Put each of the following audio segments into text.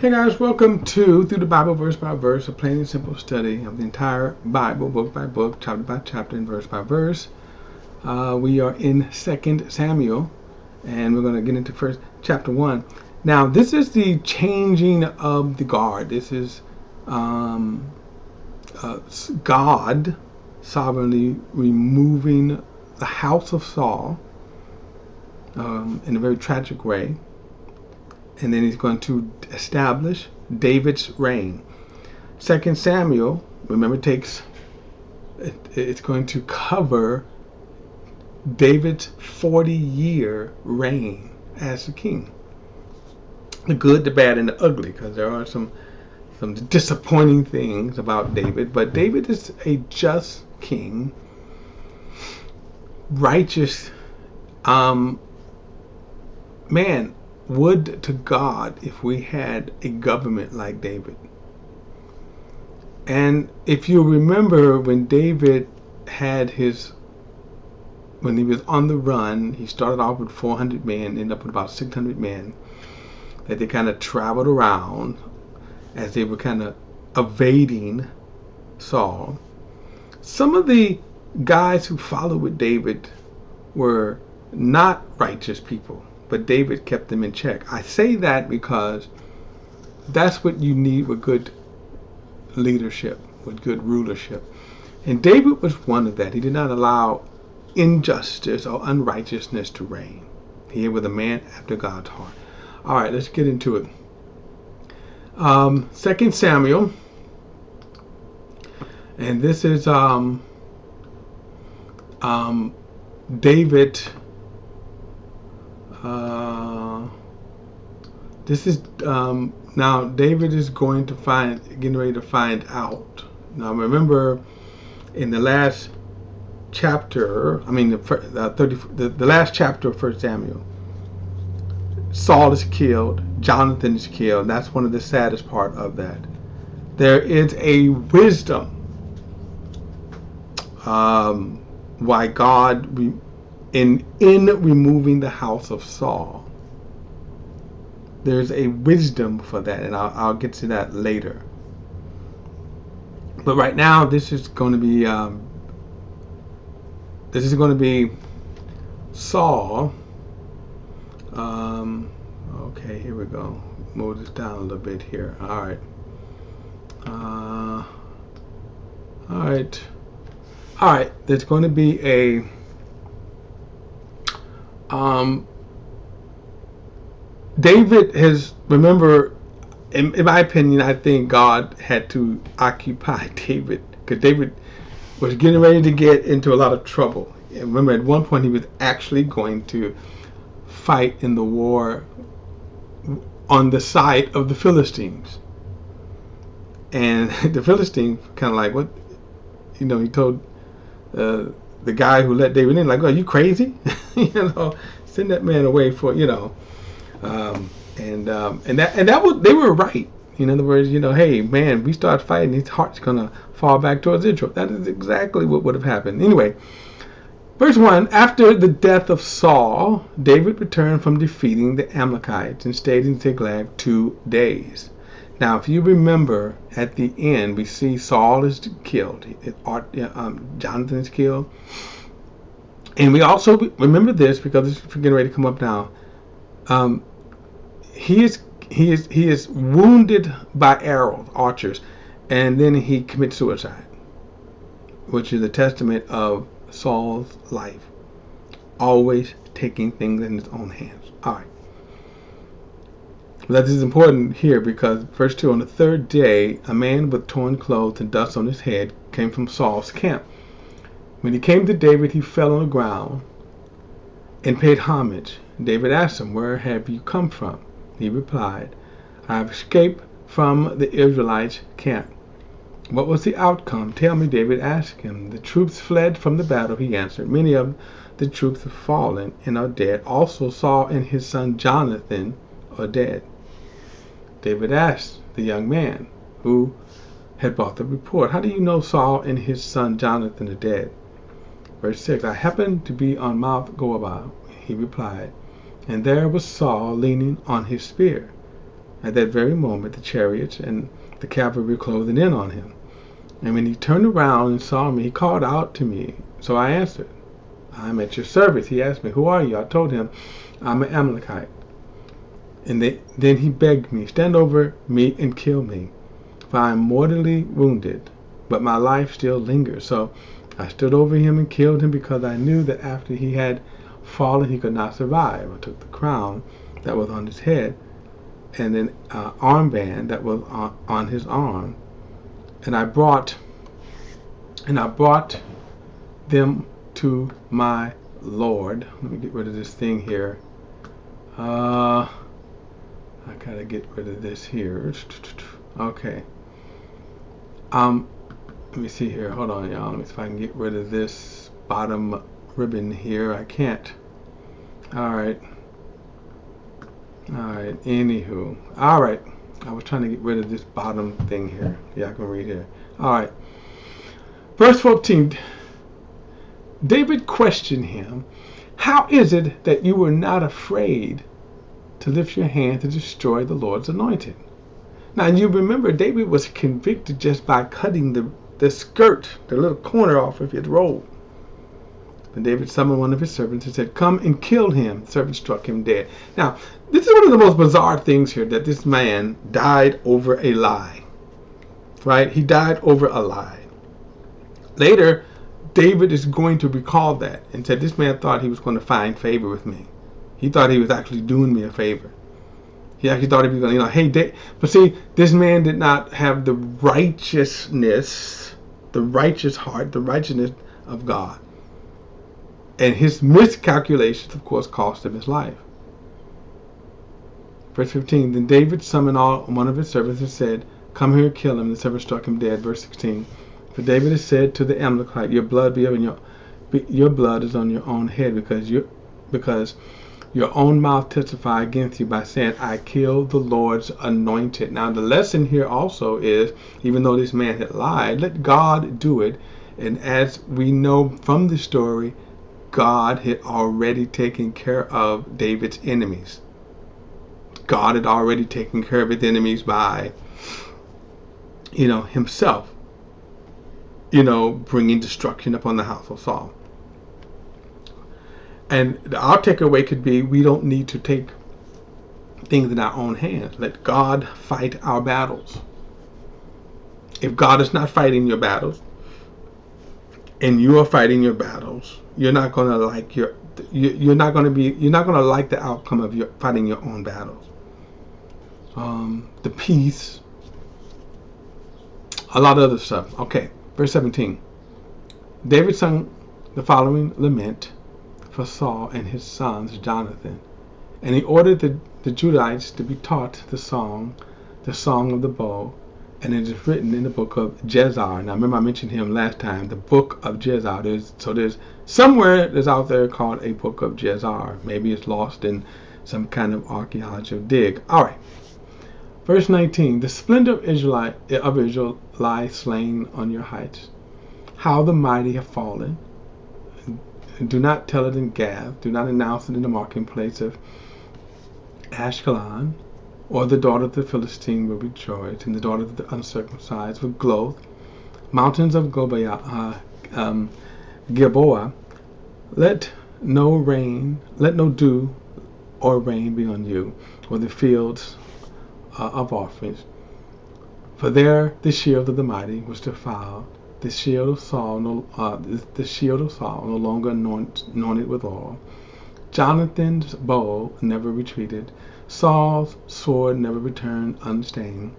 Hey guys, welcome to Through the Bible Verse by Verse, a plain and simple study of the entire Bible, book by book, chapter by chapter, and verse by verse. We are in 2 Samuel, and we're going to get into first chapter 1. Now, this is the changing of the guard. This is God sovereignly removing the house of Saul in a very tragic way. And then he's going to establish David's reign. 2 Samuel, remember, it's going to cover David's 40-year reign as a king. The good, the bad, and the ugly, because there are some disappointing things about David. But David is a just king, righteous man. Would to God if we had a government like David. And if you remember, when David when he was on the run, he started off with 400 men, ended up with about 600 men, that they kind of traveled around as they were kind of evading Saul. Some of the guys who followed with David were not righteous people, but David kept them in check. I say that because that's what you need with good leadership, with good rulership. And David was one of that. He did not allow injustice or unrighteousness to reign. He was a man after God's heart. All right, let's get into it. 2 Samuel, and this is David. This is now David is getting ready to find out. Now remember, in the last chapter, the last chapter of 1 Samuel, Saul is killed, Jonathan is killed. That's one of the saddest part of that. There is a wisdom why God in removing the house of Saul. There's a wisdom for that, and I'll get to that later. But right now, this is going to be Saul. Okay, here we go. Move this down a little bit here. All right. All right. There's going to be a David has, remember, in my opinion, I think God had to occupy David, because David was getting ready to get into a lot of trouble. And remember, at one point he was actually going to fight in the war on the side of the Philistines. And the Philistines kind of like, what? He told the guy who let David in, like, "Oh, are you crazy?" Send that man away for, they were right. In other words, hey man, we start fighting, his heart's gonna fall back towards Israel. That is exactly what would have happened. Anyway, verse 1: After the death of Saul, David returned from defeating the Amalekites and stayed in Ziklag 2 days. Now, if you remember, at the end we see Saul is killed, Jonathan is killed. And we also remember this, because it's getting ready to come up now. He is wounded by arrows, archers, and then he commits suicide, which is a testament of Saul's life, always taking things in his own hands. All right. That is important here, because verse 2: On the third day, a man with torn clothes and dust on his head came from Saul's camp. When he came to David, he fell on the ground and paid homage. David asked him, "Where have you come from?" He replied, "I have escaped from the Israelites' camp." "What was the outcome? Tell me," David asked him. "The troops fled from the battle," he answered. "Many of the troops have fallen and are dead. Also Saul and his son Jonathan are dead." David asked the young man who had brought the report, "How do you know Saul and his son Jonathan are dead?" Verse 6: "I happened to be on Mount Gilboa," he replied, "and there was Saul leaning on his spear. At that very moment, the chariots and the cavalry were closing in on him. And when he turned around and saw me, he called out to me. So I answered, I'm at your service. He asked me, who are you? I told him, I'm an Amalekite. And then he begged me, stand over me and kill me, for I am mortally wounded, but my life still lingers. So I stood over him and killed him, because I knew that after he had fallen, he could not survive. I took the crown that was on his head and an armband that was on his arm, and I brought them to my Lord. Let me get rid of this thing here. I gotta get rid of this here. Okay. Let me see here. Hold on, y'all. Let me see if I can get rid of this bottom ribbon here. I can't. All right. Anywho. All right. I was trying to get rid of this bottom thing here. Yeah, I can read here. All right. Verse 14. David questioned him, how is it that you were not afraid to lift your hand to destroy the Lord's anointed? Now, you remember David was convicted just by cutting the skirt, the little corner off of his robe. And David summoned one of his servants and said, come and kill him. The servant struck him dead. Now, this is one of the most bizarre things here, that this man died over a lie. Right? He died over a lie. Later, David is going to recall that and said, this man thought he was going to find favor with me. He thought he was actually doing me a favor. He actually thought he was going to, hey, but see, this man did not have the righteousness, the righteous heart, the righteousness of God. And his miscalculations, of course, cost him his life. Verse 15, then David summoned one of his servants and said, come here and kill him. The servant struck him dead. Verse 16, for David has said to the Amalekite, your blood is on your own head, because your own mouth testify against you by saying, I killed the Lord's anointed. Now, the lesson here also is, even though this man had lied, let God do it. And as we know from the story, God had already taken care of David's enemies. God had already taken care of his enemies by, himself, bringing destruction upon the house of Saul. And our takeaway could be, we don't need to take things in our own hands. Let God fight our battles. If God is not fighting your battles, and you are fighting your battles, you're not going to like you're not going to like the outcome of your fighting your own battles. The peace, a lot of other stuff. Okay, verse 17. David sung the following lament for Saul and his sons Jonathan, and he ordered the Judites to be taught the song of the bow, and it is written in the book of Jezar. Now, remember I mentioned him last time, the book of Jezar. There's somewhere that's out there called a book of Jezar. Maybe it's lost in some kind of archaeological dig. All right. Verse 19, the splendor of Israel lies slain on your heights. How the mighty have fallen. Do not tell it in Gath. Do not announce it in the marketplace of Ashkelon. Or the daughter of the Philistine will rejoice, and the daughter of the uncircumcised will gloat. Mountains of Gilboa, let no dew or rain be on you, or the fields of offerings. For there the shield of the mighty was defiled. The shield of Saul no longer anointed with oil. Jonathan's bow never retreated. Saul's sword never returned unstained.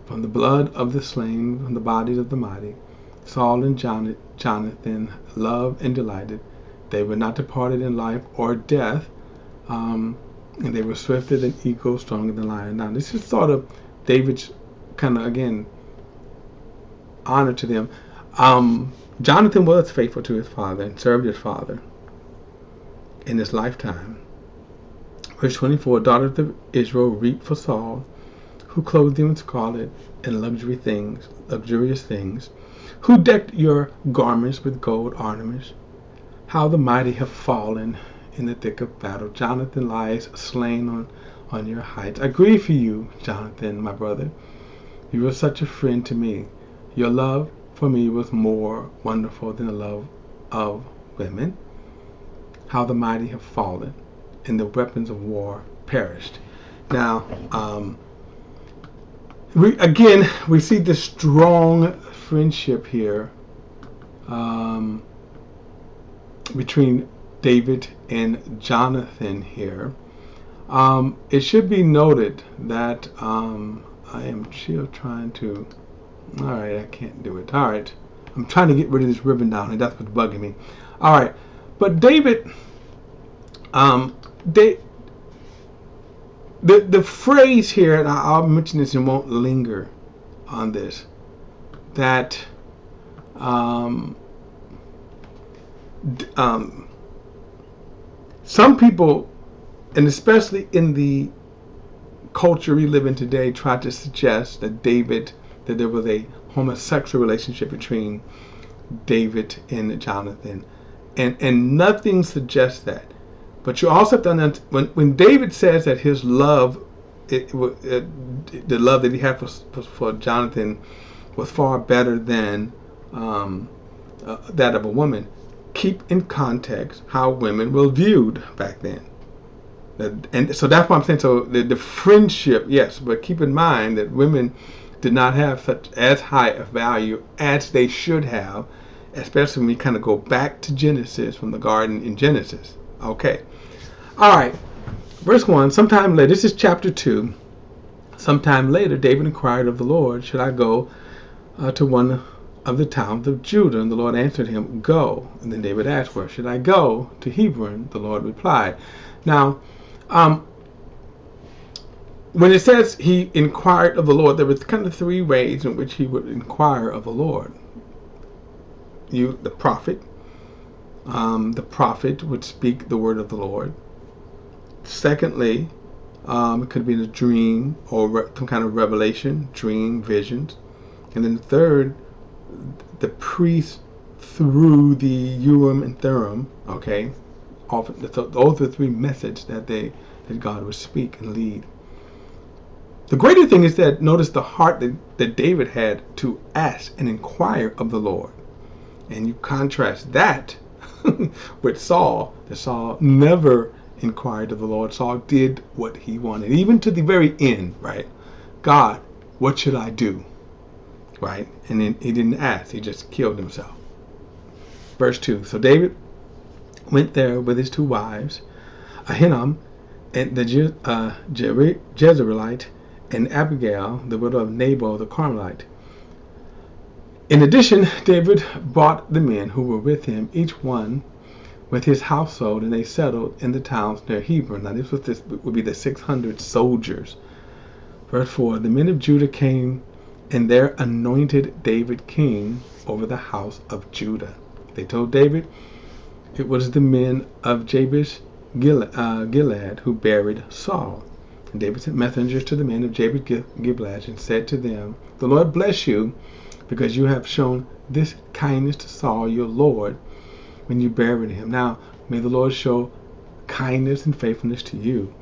From the blood of the slain, from the bodies of the mighty, Saul and Jonathan loved and delighted. They were not departed in life or death, and they were swifter than eagles, stronger than lion. Now, this is sort of David's kind of, again, honor to them. Jonathan was faithful to his father and served his father in his lifetime. Verse 24, daughters of Israel reaped for Saul, who clothed you in scarlet and luxurious things, who decked your garments with gold ornaments. How the mighty have fallen in the thick of battle. Jonathan lies slain on your heights. I grieve for you, Jonathan, my brother. You were such a friend to me. Your love for me was more wonderful than the love of women. How the mighty have fallen, and the weapons of war perished. Now, we see this strong friendship here between David and Jonathan here. It should be noted that I am still trying to. All right, I can't do it. All right, I'm trying to get rid of this ribbon down here. That's what's bugging me. All right, but David, the phrase here, and I'll mention this and won't linger on this, that some people, and especially in the culture we live in today, try to suggest that there was a homosexual relationship between David and Jonathan, and nothing suggests that. But you also have to understand, when David says that his love, the love that he had for Jonathan was far better than that of a woman, keep in context how women were viewed back then. And so that's what I'm saying. So the friendship, yes, but keep in mind that women did not have as high a value as they should have, especially when we kind of go back to Genesis, from the garden in Genesis. Okay. All right. Verse 1, sometime later, this is chapter 2. Sometime later, David inquired of the Lord, should I go to one of the towns of Judah? And the Lord answered him, go. And then David asked, where should I go? To Hebron, the Lord replied. Now, when it says he inquired of the Lord, there was kind of three ways in which he would inquire of the Lord. The prophet would speak the word of the Lord. Secondly, it could be in a dream or some kind of revelation, dream, visions. And then third, the priest through the Urim and Thummim. Okay, often those are the three methods that God would speak and lead. The greater thing is that notice the heart that David had to ask and inquire of the Lord, and you contrast that with Saul. That Saul never inquired of the Lord. Saul did what he wanted, even to the very end, right? God, what should I do? Right? And then he didn't ask, he just killed himself. Verse 2, so David went there with his two wives, Ahinoam and the Jezreelite, and Abigail, the widow of Nabal the Carmelite. In addition, David brought the men who were with him, each one with his household, and they settled in the towns near Hebron. Now this would be the 600 soldiers. Verse 4, the men of Judah came, and there anointed David king over the house of Judah. They told David it was the men of Jabesh Gilead who buried Saul. And David sent messengers to the men of Jabesh Gilead and said to them, the Lord bless you, because you have shown this kindness to Saul your Lord when you buried him. Now may the Lord show kindness and faithfulness to you,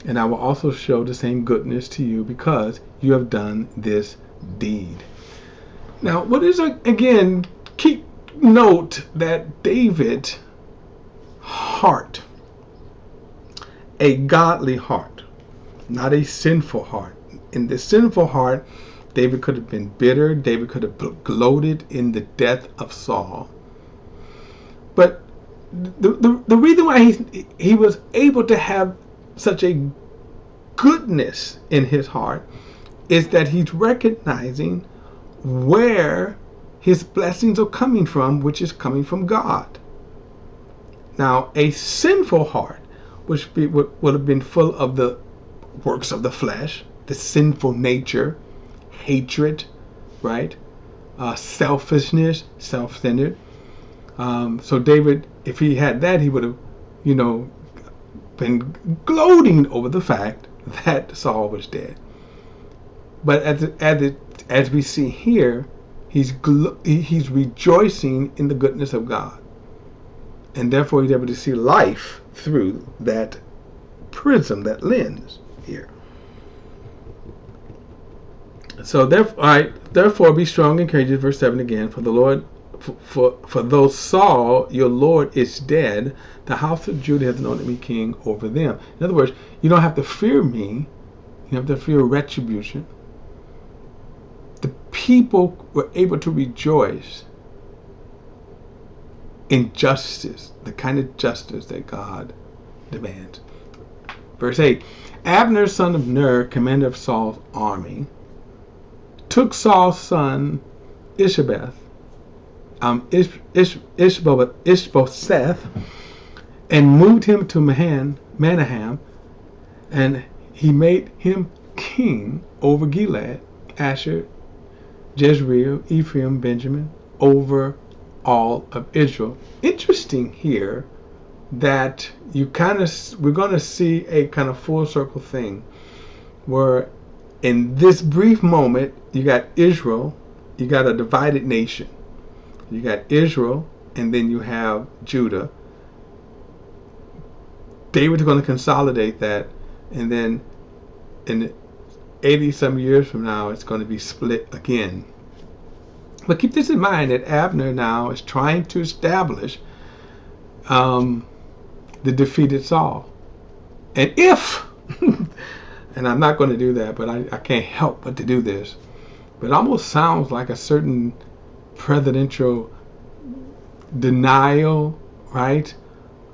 and I will also show the same goodness to you, because you have done this deed. Now, what is again, keep note that David's heart, a godly heart, not a sinful heart. In the sinful heart, David could have been bitter. David could have gloated in the death of Saul. But the reason why he was able to have such a goodness in his heart is that he's recognizing where his blessings are coming from, which is coming from God. Now, a sinful heart, which would have been full of the works of the flesh, the sinful nature, hatred, right? Selfishness, self-centered. So David, if he had that, he would have, been gloating over the fact that Saul was dead. But as we see here, he's rejoicing in the goodness of God, and therefore he's able to see life through that prism, that lens. here. So therefore be strong and courageous, verse 7 again, for the Lord, for though Saul, your Lord, is dead, the house of Judah has anointed me king over them. In other words, you don't have to fear me, you have to fear retribution. The people were able to rejoice in justice, the kind of justice that God demands. Verse 8, Abner, son of Ner, commander of Saul's army, took Saul's son Ishbosheth, and moved him to Manahem, and he made him king over Gilead, Asher, Jezreel, Ephraim, Benjamin, over all of Israel. Interesting here that we're going to see a kind of full circle thing where in this brief moment you got Israel, you got a divided nation. You got Israel, and then you have Judah. David's going to consolidate that, and then in 80 some years from now it's going to be split again. But keep this in mind that Abner now is trying to establish the defeated Saul. And if, and I'm not going to do that, but I can't help but to do this, but it almost sounds like a certain presidential denial, right,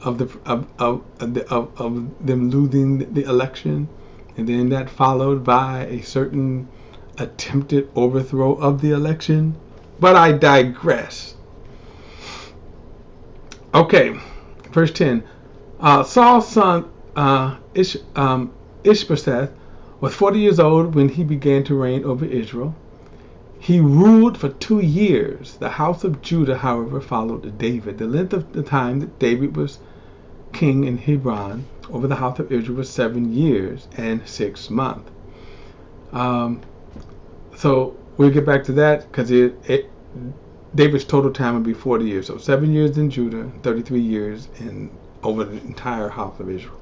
of them losing the election, and then that followed by a certain attempted overthrow of the election. But I digress. Okay, verse 10. Saul's son Ishbosheth was 40 years old when he began to reign over Israel. He ruled for 2 years. The house of Judah, however, followed David. The length of the time that David was king in Hebron over the house of Israel was 7 years and 6 months. So we'll get back to that because David's total time would be 40 years. So 7 years in Judah, 33 years over the entire house of Israel.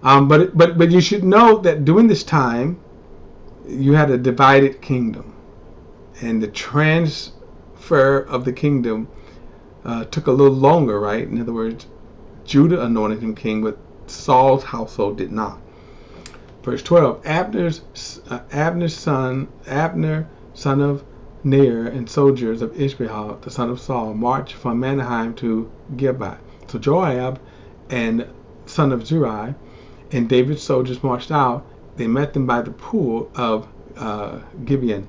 But you should know that during this time, you had a divided kingdom, and the transfer of the kingdom took a little longer, right? In other words, Judah anointed him king, but Saul's household did not. Verse 12: Abner, son of Ner, and soldiers of Ishbosheth, the son of Saul, marched from Manahem to Gibeah. So Joab, and son of Zeruiah, and David's soldiers marched out. They met them by the pool of Gibeon.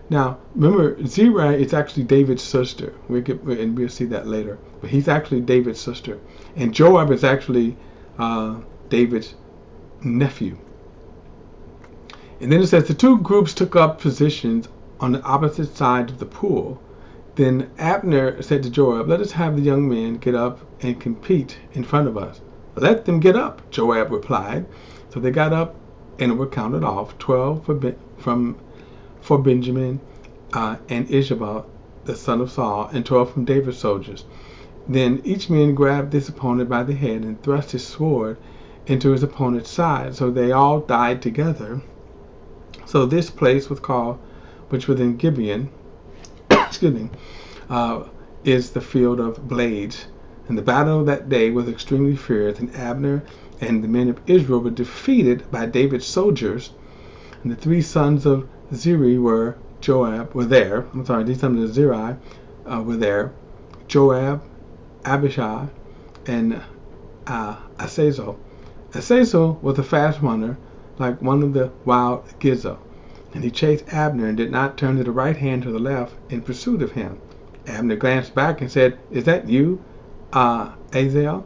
Now, remember, Zeruiah is actually David's sister. We'll see that later. But he's actually David's sister. And Joab is actually David's nephew. And then it says the two groups took up positions on the opposite side of the pool. Then Abner said to Joab, "Let us have the young men get up and compete in front of us." "Let them get up," Joab replied. So they got up and were counted off, 12 for Benjamin and Ishbosheth, the son of Saul, and 12 from David's soldiers. Then each man grabbed his opponent by the head and thrust his sword into his opponent's side. So they all died together. So this place was called, which was in Gibeon, is the field of blades. And the battle that day was extremely fierce, and Abner and the men of Israel were defeated by David's soldiers. And the 3 sons of Zeruiah were there. These sons of Zeruiah were there: Joab, Abishai, and Asazel. Asazel was a fast runner, like one of the wild gazelle, and he chased Abner and did not turn to the right hand or the left in pursuit of him. Abner glanced back and said, "Is that you, Asael?"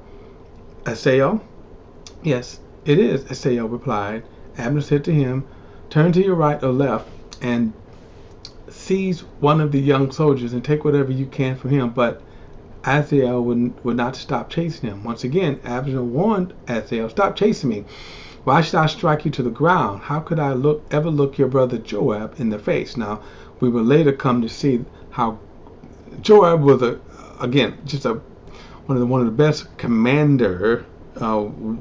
"Yes, it is," Asael replied. Abner said to him, "Turn to your right or left and seize one of the young soldiers and take whatever you can from him." But Asael would not stop chasing him. Once again, Abner warned Asael, "Stop chasing me. Why should I strike you to the ground? How could I ever look your brother Joab in the face?" Now, we will later come to see how Joab was one of the best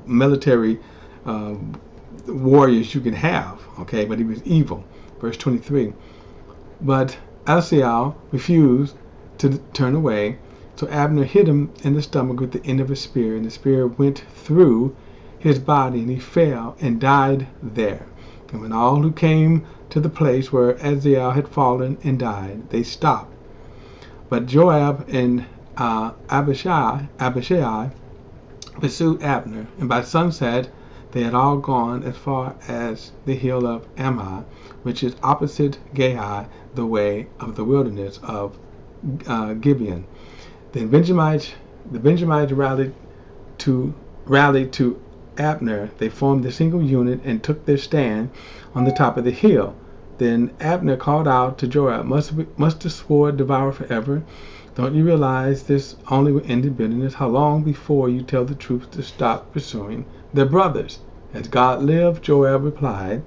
military warriors you can have. Okay, but he was evil. Verse 23. But Saul refused to turn away, so Abner hit him in the stomach with the end of a spear, and the spear went through his body, and he fell and died there. And when all who came to the place where Saul had fallen and died, they stopped. But Joab and Abishai pursued Abner, and by sunset they had all gone as far as the hill of Ammah, which is opposite Gahi, the way of the wilderness of Gibeon. Then the Benjamites rallied to Abner. They formed a single unit and took their stand on the top of the hill. Then Abner called out to Joab, Must the sword devour forever? Don't you realize this only will end in bitterness? How long before you tell the troops to stop pursuing their brothers? As God lived, Joab replied,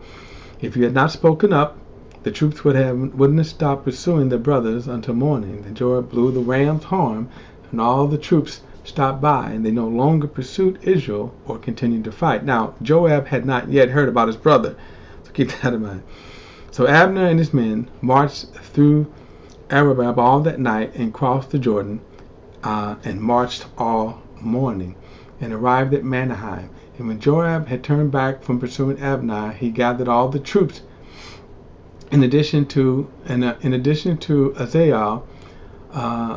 if you had not spoken up, the troops wouldn't have stopped pursuing their brothers until morning. Then Joab blew the ram's horn, and all the troops stopped by, and they no longer pursued Israel or continued to fight. Now, Joab had not yet heard about his brother, so keep that in mind. So Abner and his men marched through Arabah all that night and crossed the Jordan and marched all morning and arrived at Mahanaim. And when Joab had turned back from pursuing Abner, he gathered all the troops. In addition to Asahel,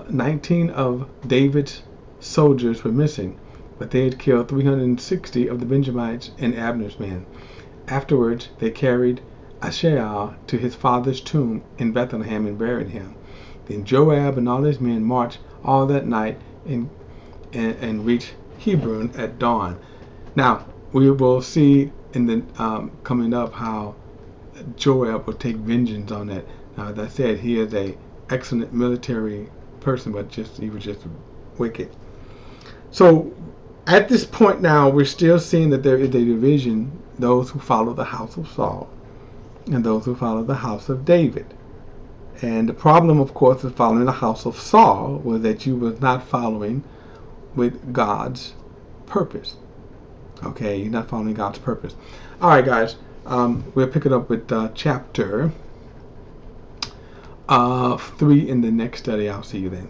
19 of David's soldiers were missing, but they had killed 360 of the Benjamites and Abner's men. Afterwards, they carried Asahel to his father's tomb in Bethlehem and buried him. Then Joab and all his men marched all that night and reached Hebron at dawn. Now, we will see in the coming up how Joab will take vengeance on that. Now, as I said, he is a excellent military person, but he was just wicked. So, at this point now, we're still seeing that there is a division: those who follow the house of Saul and those who follow the house of David. And the problem, of course, of following the house of Saul was that you was not following with God's purpose. Okay, you're not following God's purpose. All right, guys, we'll pick it up with chapter 3 in the next study. I'll see you then.